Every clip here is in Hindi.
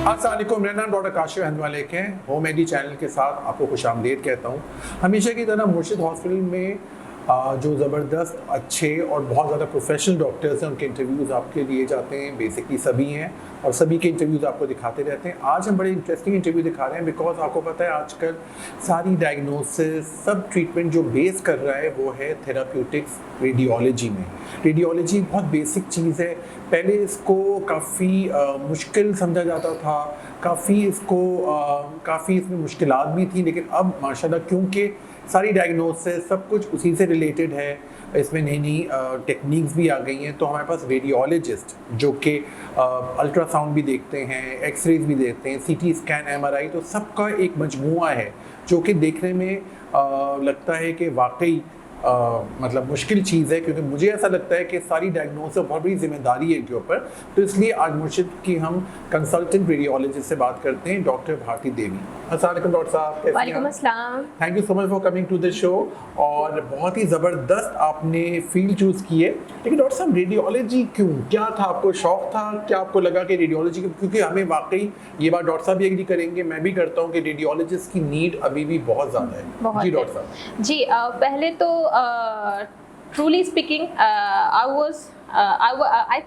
अस्सलाम वालेकुम, मेरा नाम डॉक्टर काशिफ अहमद है। होम एडी चैनल के साथ आपको खुशामदीद कहता हूँ। हमेशा की तरह मुर्शिद हॉस्पिटल में जो ज़बरदस्त अच्छे और बहुत ज़्यादा प्रोफेशनल डॉक्टर्स हैं, उनके इंटरव्यूज़ आपके लिए जाते हैं। बेसिकली सभी हैं और सभी के इंटरव्यूज़ आपको दिखाते रहते हैं। आज हम बड़े इंटरेस्टिंग इंटरव्यू दिखा रहे हैं बिकॉज आपको पता है आजकल सारी डायग्नोसिस, सब ट्रीटमेंट जो बेस कर रहा है वो है थेराप्यूटिक्स रेडियोलॉजी में। रेडियोलॉजी बहुत बेसिक चीज़ है। पहले इसको काफ़ी मुश्किल समझा जाता था, काफ़ी इसमें मुश्किलात भी थी, लेकिन अब माशाल्लाह क्योंकि सारी डायग्नोसिस सब कुछ उसी से रिलेटेड है, इसमें नई नई टेक्निक्स भी आ गई हैं। तो हमारे पास रेडियोलॉजिस्ट जो कि अल्ट्रासाउंड भी देखते हैं, एक्सरेज भी देखते हैं, सीटी स्कैन, एमआरआई, तो सबका एक मजमूआ है जो कि देखने में लगता है कि वाकई मतलब मुश्किल चीज़ है, क्योंकि मुझे ऐसा लगता है कि सारी डायग्नोसिस बहुत बड़ी जिम्मेदारी है इनके ऊपर। तो इसलिए आज मुर्शिद की हम कंसल्टेंट रेडियोलॉजिस्ट से बात करते हैं, डॉक्टर भारती देवी। अस्सलाम वालेकुम डॉक्टर साहब। वालेकुम अस्सलाम। Thank you so much for coming to the show. और बहुत ही ज़बरदस्त आपने फील्ड चूज़ की है। लेकिन डॉक्टर साहब रेडियोलॉजी क्यों, क्या था आपको शौक था, क्या आपको लगा कि रेडियोलॉजी, क्योंकि हमें वाकई ये बात डॉक्टर साहब भी एग्री करेंगे, मैं भी करता हूँ कि रेडियोलॉजिस्ट की नीड अभी भी बहुत ज़्यादा है। जी डॉक्टर साहब। जी पहले तो truly speaking, I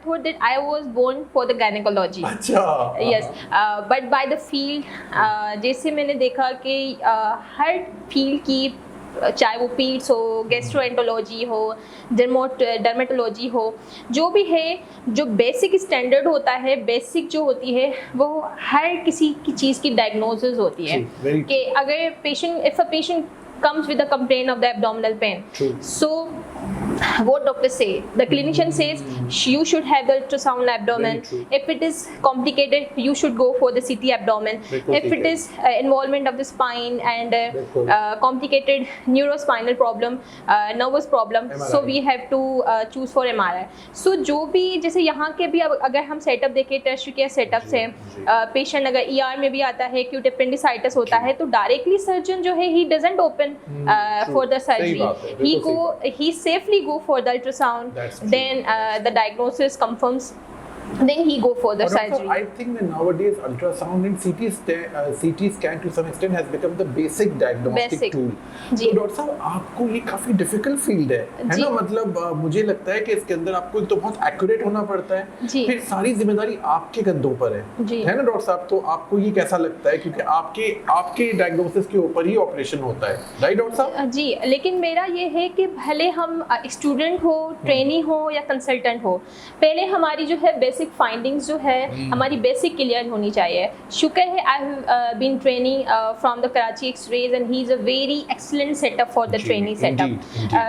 thought that I was born for the gynecology. अच्छा। Yes, but by the field, जैसे मैंने देखा कि हर फील्ड की, चाहे वो पीड्स हो, गैस्ट्रोएंटरोलॉजी हो, डर्मेटोलॉजी हो, जो भी है, जो बेसिक स्टैंडर्ड होता है, बेसिक जो होती है वो हर किसी की चीज़ की डायग्नोसिस होती है कि अगर patient, if a patient comes with a complaint of the abdominal pain. True. So what doctors say, the clinician says you should have the ultrasound abdomen. If it is complicated, you should go for the CT abdomen. If it is involvement of the spine and complicated neurospinal problem, nervous problem, MRI. So we have to choose for MRI. So जो भी, जैसे यहाँ के भी अगर हम सेटअप देखें, टेस्ट केयर सेटअप से पेशेंट अगर ER में भी आता है, एक्यूट अपेंडिसाइटिस होता है, तो डायरेक्टली सर्जन जो है he doesn't open for the surgery. He safely go for the ultrasound. Then the diagnosis confirms. Then he go for the surgery. I think that nowadays ultrasound and CT scan to some extent has become the basic diagnostic tool. तो डॉक्टर साहब आपको ये काफी डिफिकल्ट फील्ड है ना? मतलब मुझे लगता है कि इसके अंदर आपको तो बहुत एक्यूरेट होना पड़ता है, फिर सारी जिम्मेदारी आपके कंधों पर है ना डॉक्टर साहब? तो आपको ये कैसा लगता है, क्योंकि आपके डायग्नोसिस के ऊपर ही ऑपरेशन होता है, राइट डॉक्टर साहब? जी, लेकिन मेरा ये है कि भले हम स्टूडेंट हो, ट्रेनी हो या कंसल्टेंट हो, पहले हमारी जो है बेसिक फाइंडिंग्स जो है हमारी बेसिक क्लियर होनी चाहिए। शुक्र है I have been training from the Karachi X-rays and he is a very excellent setup for the training setup.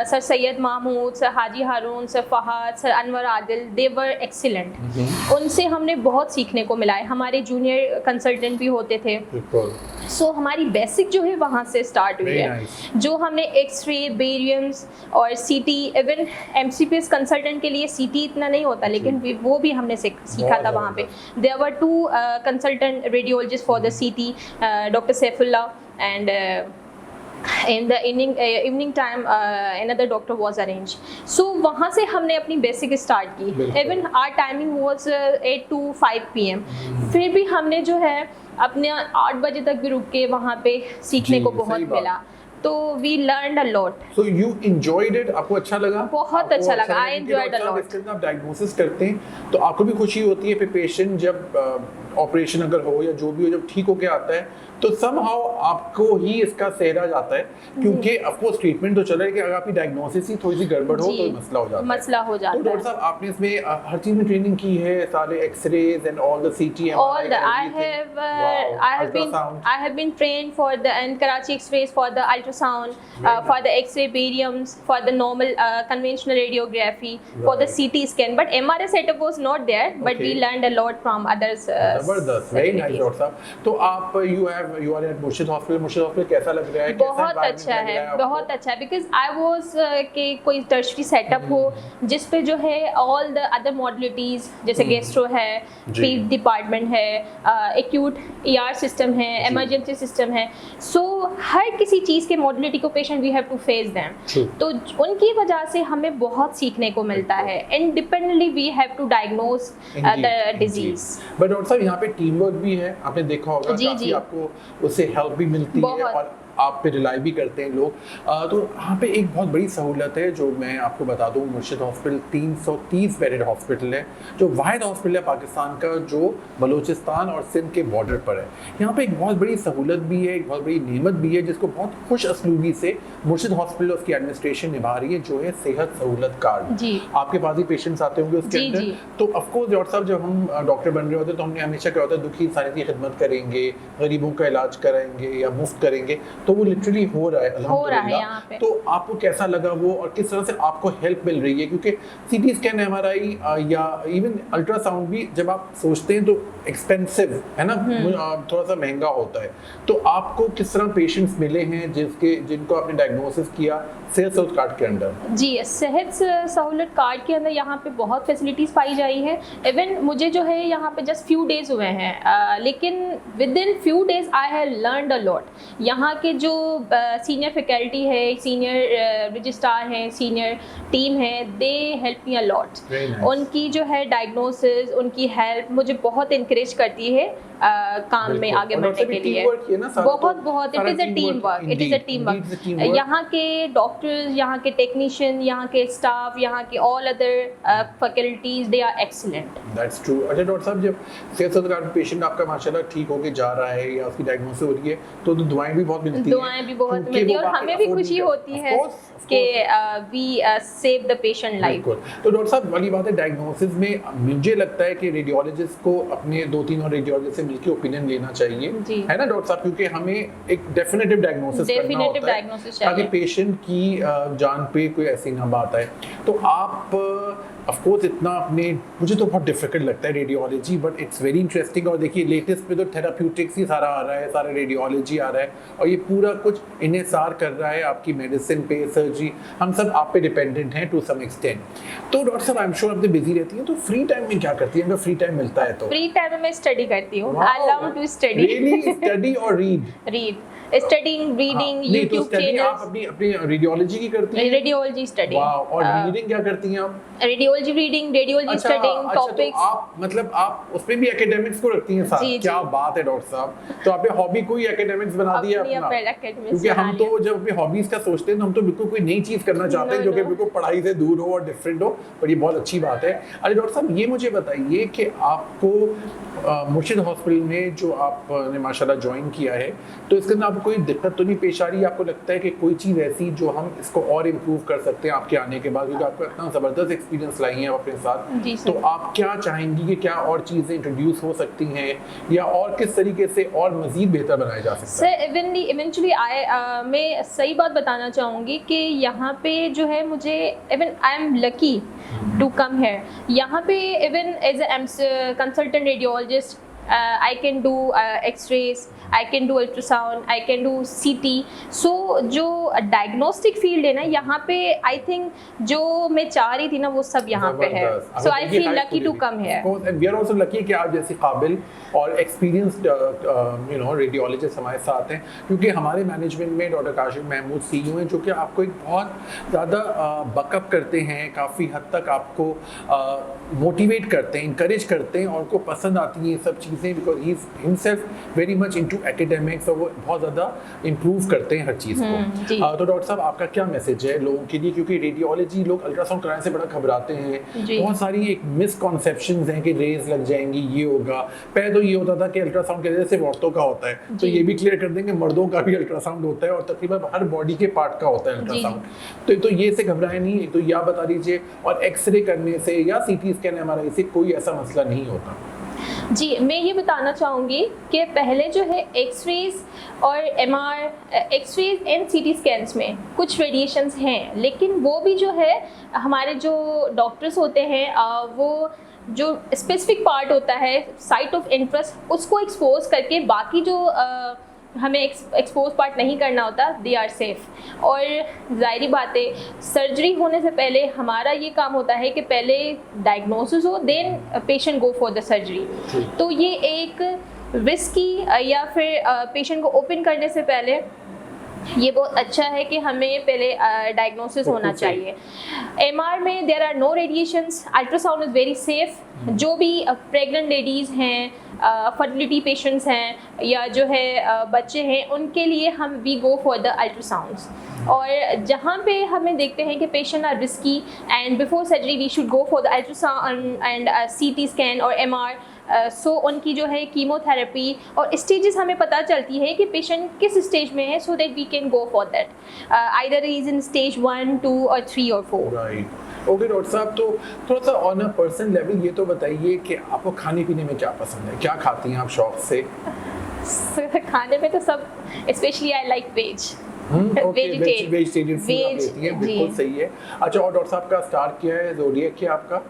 Sir Syed Mahmood, sir Haji Haroon, sir Fahad, sir Anwar Adil, they were excellent. उनसे हमने बहुत सीखने को मिला है। हमारे जूनियर कंसल्टेंट भी होते थे, सो हमारी बेसिक जो है वहाँ से स्टार्ट हुई है। जो हमने एक्सरे, बेरियम्स और CT, इवन MCPS कंसल्टेंट के लिए CT इतना नहीं होता, लेकिन वो भी हमने सीखा था वहाँ पे। There were 2 consultant radiologist for the CT, doctor Saifullah, and in the evening time another doctor was arranged. So वहाँ से हमने अपनी बेसिक स्टार्ट की। Even our timing was 8 to 5 PM. फिर भी हमने जो है अपने 8 बजे तक भी रुक के वहाँ पे सीखने को बहुत मिला। तो we learned a lot. So you enjoyed it? आपको अच्छा लगा? बहुत अच्छा लगा। I enjoyed a lot. जब आप डायग्नोसिस करते हैं तो आपको भी खुशी होती है, फिर पेशेंट जब ऑपरेशन अगर हो या जो भी हो, जब ठीक होके आता है तो समहाउ आपको ही इसका सेहरा जाता है, क्योंकि ऑफ कोर्स ट्रीटमेंट तो चल रहा है कि अगर आपकी डायग्नोसिस ही थोड़ी सी गड़बड़ हो तो मसला हो जाता है। तो डॉक्टर साहब आपने इसमें हर चीज में ट्रेनिंग की है, सारे X-rays and all the CT, I have been trained for the Karachi X-rays, for the ultrasound, for the X-ray bariums, for the normal conventional radiography, for the CT scan, but MRI setup was not there, but we learned a lot from others. जबरदस्त, वेरी नाइस डॉक्टर साहब। तो आप यू आर एट मुर्शिद हॉस्पिटल। मुर्शिद हॉस्पिटल कैसा लग रहा है? बहुत अच्छा है, बहुत अच्छा है, बिकॉज आई वाज कि कोई टर्शरी सेटअप हो जिस पे जो है ऑल द अदर मॉडलिटीज, जैसे गैस्ट्रो है, पीड डिपार्टमेंट है, एक्यूट ER सिस्टम है, इमरजेंसी सिस्टम है, सो हर किसी चीज़ के मोडिलिटी को patient we have to face them, तो उनकी वजह से हमें बहुत सीखने को मिलता है। Independently we have to diagnose the disease. But doctor साहब यहाँ पे टीम वर्क भी है, आपने देखा होगा काफी आपको उससे हेल्प भी मिलती है और आप पे रिलाई भी करते हैं लोग। तो यहाँ पे एक बहुत बड़ी सहूलत है जो मैं आपको बता दूँ, मुर्शिद हॉस्पिटल 330 बेडेड हॉस्पिटल है, जो वाहिद हॉस्पिटल है पाकिस्तान का जो बलूचिस्तान और सिंध के बॉर्डर पर है। यहाँ पे एक बहुत बड़ी सहूलत भी है, एक बहुत बड़ी नेमत भी है जिसको बहुत खुश असलूबी से मुर्शिद हॉस्पिटल उसकी एडमिनिस्ट्रेशन निभा रही है, जो है सेहत सहूलत कार्ड। आपके पास ही पेशेंट्स आते होंगे उसके अंदर, तो ऑफकोर्स डॉक्टर साहब जब हम डॉक्टर बन रहे होते हैं तो हमने हमेशा क्या होता है, दुखी इंसानियत की खिदमत करेंगे, गरीबों का इलाज कराएंगे या मुफ्त करेंगे, तो वो लिटरली हो रहा है अल्हम्दुलिल्लाह। तो आपको कैसा लगा वो और किस तरह से आपको हेल्प मिल रही है? क्योंकि सीटी स्कैन, एमआरआई या इवन अल्ट्रासाउंड भी जब आप सोचते हैं तो एक्सपेंसिव है ना, थोड़ा सा महंगा होता है। तो आपको किस तरह पेशेंट्स मिले हैं जिनको आपने डायग्नोसिस किया सेहत सहूलत कार्ड के अंदर? जी, सेहत सहूलत कार्ड के अंदर यहाँ पे बहुत फैसिलिटीज़ पाई जाई है। इवन मुझे जो है यहाँ पे जस्ट फ्यू डेज हुए हैं, लेकिन with in few days I have learned a lot. यहाँ के जो सीनियर फैकल्टी है, सीनियर रजिस्ट्रार हैं, सीनियर टीम है, they help me a lot. उनकी जो है डायग्नोसिस, उनकी हेल्प मुझे बहुत इंकरेज करती है काम में आगे बढ़ने के लिए। बहुत it is a team work, it is a team work. यहाँ के डॉक्टर्स, यहाँ के टेक्नीशियन, यहाँ के स्टाफ, यहाँ के all other faculties, they are excellent. That's true. अच्छा डॉक्टर साहब, जब सेहत सहूलत कार्ड पेशेंट आपका माशाल्लाह ठीक होके जा रहा है या उसकी डायग्नोसिस हो रही है तो दुआएं भी बहुत मिलती हैं। दुआएं भी बहुत मिलती है और हमें भी खुशी होती है कि we save the patient life. तो डॉक्टर साहब वाली बात है, डायग्नोसिस में मुझे लगता है कि रेडियोलॉजिस्ट को अपने 2-3 और रेडियोलॉजिस्ट से मिलकर ओपिनियन लेना चाहिए, है ना डॉक्टर साहब? क्योंकि हमें एक डेफिनेटिव डायग्नोसिस करना होता है ताकि पेशेंट की जान पे कोई ऐसी ना बात आए। तो आप ऑफ कोर्स इतना अपने, मुझे तो बहुत डिफिकल्ट लगता है radiology, but it's very interesting. और देखिए लेटेस्ट पे तो थेराप्यूटिक्स ही सारा आ रहा है, सारा रेडियोलॉजी आ रहा है और ये पूरा कुछ इन्हिसार कर रहा है आपकी मेडिसिन पे, सर्जरी, हम सब आप पे डिपेंडेंट हैं टू सम एक्सटेंट। तो डॉक्टर साहब आई एम श्योर आप तो बिजी रहती हैं, तो फ्री टाइम में क्या करती हैं अगर फ्री टाइम मिलता है तो? फ्री टाइम में मैं स्टडी करती हूँ। I love to study. Really? Study और read? Studying, reading, YouTube channels. आप अपनी रेडियोलॉजी की करती हैं? Radiology study. वाओ। और रीडिंग क्या करती हैं आप? Radiology reading, radiology studying topics. तो आप मतलब आप उसमें भी एकेडमिक्स को रखती हैं साथ? क्या बात है डॉक्टर साहब, तो आपने हॉबी को ही एकेडमिक्स बना दिया अपना। क्योंकि हम तो जब अपनी हॉबीज का सोचते हैं तो हम तो बिल्कुल कोई नई चीज करना चाहते हैं जो कि बिल्कुल पढ़ाई से दूर हो और डिफरेंट हो, पर ये बहुत अच्छी बात है। अरे डॉक्टर साहब ये मुझे बताइए कि आपको मुर्शिद हॉस्पिटल में जो आपने माशाल्लाह ज्वाइन किया है, तो इसके अंदर आपको कोई दिक्कत तो नहीं पेश आ रही? आपको लगता है कि कोई चीज़ ऐसी जो हम इसको और इम्प्रूव कर सकते हैं आपके आने के बाद, क्योंकि आपको इतना ज़बरदस्त एक्सपीरियंस लाई हैं अपने साथ, तो आप क्या चाहेंगी कि क्या और चीज़ें इंट्रोड्यूस हो सकती हैं या और किस तरीके से और मज़ीद बेहतर बनाया जा सकता है? सर इवेंचुअली मैं सही बात बताना चाहूँगी कि यहाँ पे जो है मुझे even I am lucky to come here. यहाँ पे even as a consultant radiologist I can do X-rays, I can do ultrasound, I can do CT. So जो डायग्नोस्टिक फील्ड है ना यहाँ पे आई थिंक जो मैं चाह रही थी ना वो सब यहाँ पे है। So I feel lucky to come here. And we are also lucky कि आप जैसी काबिल और एक्सपीरियंस्ड रेडियोलॉजिस्ट हमारे साथ हैं, क्योंकि हमारे मैनेजमेंट में डॉक्टर काशिफ महमूद CEO हैं जो कि आपको एक बहुत ज़्यादा बकअप करते हैं, काफ़ी हद तक आपको मोटिवेट करते हैं, इंकरेज करते हैं और उनको पसंद आती हैं ये सब चीज़ें, because he is himself very much into academics और वो बहुत ज़्यादा इम्प्रूव करते हैं हर चीज़ को। तो डॉक्टर साहब आपका क्या मैसेज है लोगों के लिए, क्योंकि रेडियोलॉजी लोग अल्ट्रासाउंड कराने से बड़ा घबराते हैं, बहुत सारी एक मिसकॉन्सेप्शंस हैं कि रेज लग जाएंगी, ये होगा। पहले तो ये होता था कि अल्ट्रासाउंड के सिर्फ औरतों का होता है, तो ये भी क्लियर कर देंगे मर्दों का भी अल्ट्रासाउंड होता है और तकरीबन हर बॉडी के पार्ट का होता है अल्ट्रासाउंड। तो ये से घबराए नहीं, तो या बता दीजिए, और एक्सरे करने से या CT स्कैन MRI से कोई ऐसा मसला नहीं होता? जी, मैं ये बताना चाहूँगी कि पहले जो है एक्सरेज और एक्सरेज एंड CT स्कैन्स में कुछ वेरिएशंस हैं, लेकिन वो भी जो है हमारे जो डॉक्टर्स होते हैं वो जो स्पेसिफिक पार्ट होता है साइट ऑफ इंटरेस्ट उसको एक्सपोज करके बाकी जो हमें एक्सपोज पार्ट नहीं करना होता, दे आर सेफ। और ज़ाहिरी बात है सर्जरी होने से पहले हमारा ये काम होता है कि पहले डायग्नोसिस हो, then patient go for the surgery. तो ये एक रिस्की या फिर पेशेंट को ओपन करने से पहले ये बहुत अच्छा है कि हमें पहले डायग्नोसिस होना चाहिए। एमआर में there are no radiations, ultrasound is very safe. जो भी प्रेग्नेंट लेडीज़ हैं, फर्टिलिटी पेशेंट्स हैं, या जो है बच्चे हैं, उनके लिए हम we go for the ultrasounds. और जहाँ पे हमें देखते हैं कि patient are risky and before surgery we should go for the ultrasound and CT scan और एमआर। सो उनकी जो है कीमोथेरेपी और स्टेजेस हमें पता चलती है कि पेशेंट किस स्टेज में है, so that we can go for that either is in stage 1, 2 और 3 और 4। राइट। ओके डॉक्टर साहब, तो थोड़ा सा ऑन अ पर्सनल लेवल ये तो बताइए कि आपको खाने पीने में क्या पसंद है, क्या खाती हैं आप शौक से? खाने में तो सब, specially I like veg. Vegetarian food आप लेती हैं, बिल्कुल सही है। अच्छा, और डॉक्टर साहब का स्टार क्या है, ज़ोडिएक क्या आपका?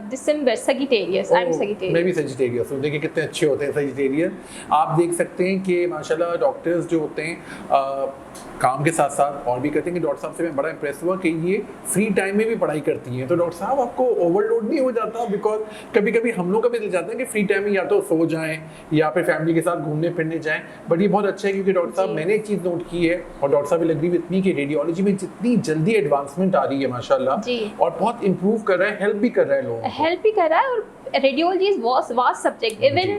दिसंबर, सजिटेरियस। I am Sagittarius. मैं भी सजिटेरियस हूँ। देखिए कितने अच्छे होते हैं सजिटेरियन। आप देख सकते हैं कि माशाल्लाह डॉक्टर्स जो होते हैं काम के साथ साथ और भी करते हैं। कि डॉक्टर साहब से मैं बड़ा इंप्रेस हुआ कि ये फ्री टाइम में भी पढ़ाई करती हैं। तो डॉक्टर साहब आपको ओवरलोड नहीं हो जाता? बिकॉज कभी कभी हम लोग का भी दिल जाता है कि फ्री टाइम में या तो सो जाएं या फिर फैमिली के साथ घूमने फिरने जाएं, बट ये बहुत अच्छा है क्योंकि डॉक्टर साहब मैंने एक चीज़ नोट की है और डॉक्टर साहब विल एग्री विद मी कि रेडियोलॉजी में जितनी जल्दी एडवांसमेंट आ रही है माशाल्लाह, और बहुत इंप्रूव कर रहा है, हेल्प भी कर रहा है लोगों को। हेल्प भी कर रहा है, और radiology is vast subject. Even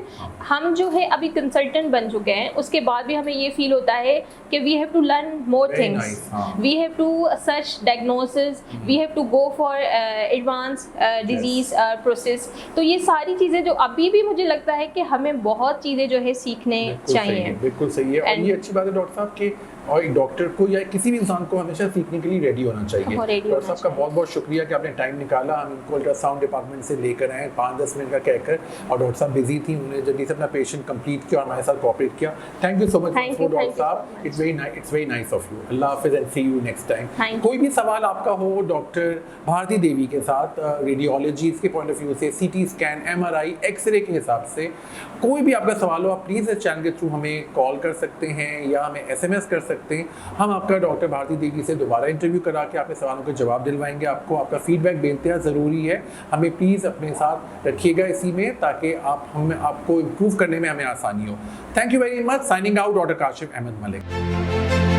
हम जो है अभी कंसल्टेंट बन चुके हैं, उसके बाद भी हमें ये फील होता है कि we have to learn more things, we have to search diagnosis, we have to go for advance disease process. तो ये सारी चीज़ें जो अभी भी मुझे लगता है कि हमें बहुत चीज़ें जो है सीखने चाहिए। बिल्कुल सही है। और ये अच्छी बात है डॉक्टर साहब कि और एक डॉक्टर को या किसी भी इंसान को हमेशा सीखने के लिए रेडी होना चाहिए। डॉक्टर साहब का बहुत बहुत शुक्रिया कि आपने टाइम निकाला, हम इनको अल्ट्रासाउंड डिपार्टमेंट से लेकर आए 5-10 मिनट का कहकर, और डॉक्टर साहब बिजी थी, उन्होंने जल्दी से अपना पेशेंट कंप्लीट किया और हमारे साथ कोऑपरेट किया। Thank you so much doctor साहब, it's very nice of you. अल्लाह हाफिज़ and see you next time. कोई भी सवाल आपका हो डॉक्टर भारती देवी के साथ रेडियोलॉजी के पॉइंट ऑफ व्यू से, सीटी स्कैन, एमआरआई, एक्सरे के हिसाब से, कोई भी आपका सवाल हो, आप प्लीज़ इस चैनल के थ्रू हमें कॉल कर सकते हैं या हमें SMS कर सकते हैं। हम आपका डॉक्टर भारती देवी से दोबारा इंटरव्यू करा के आपके सवालों के जवाब दिलवाएंगे। आपको आपका फीडबैक बेनतहा ज़रूरी है, हमें प्लीज़ अपने साथ रखिएगा इसी में, ताकि आपको इम्प्रूव करने में हमें आसानी हो। Thank you very much. Signing out, doctor Kashif Ahmed Malik.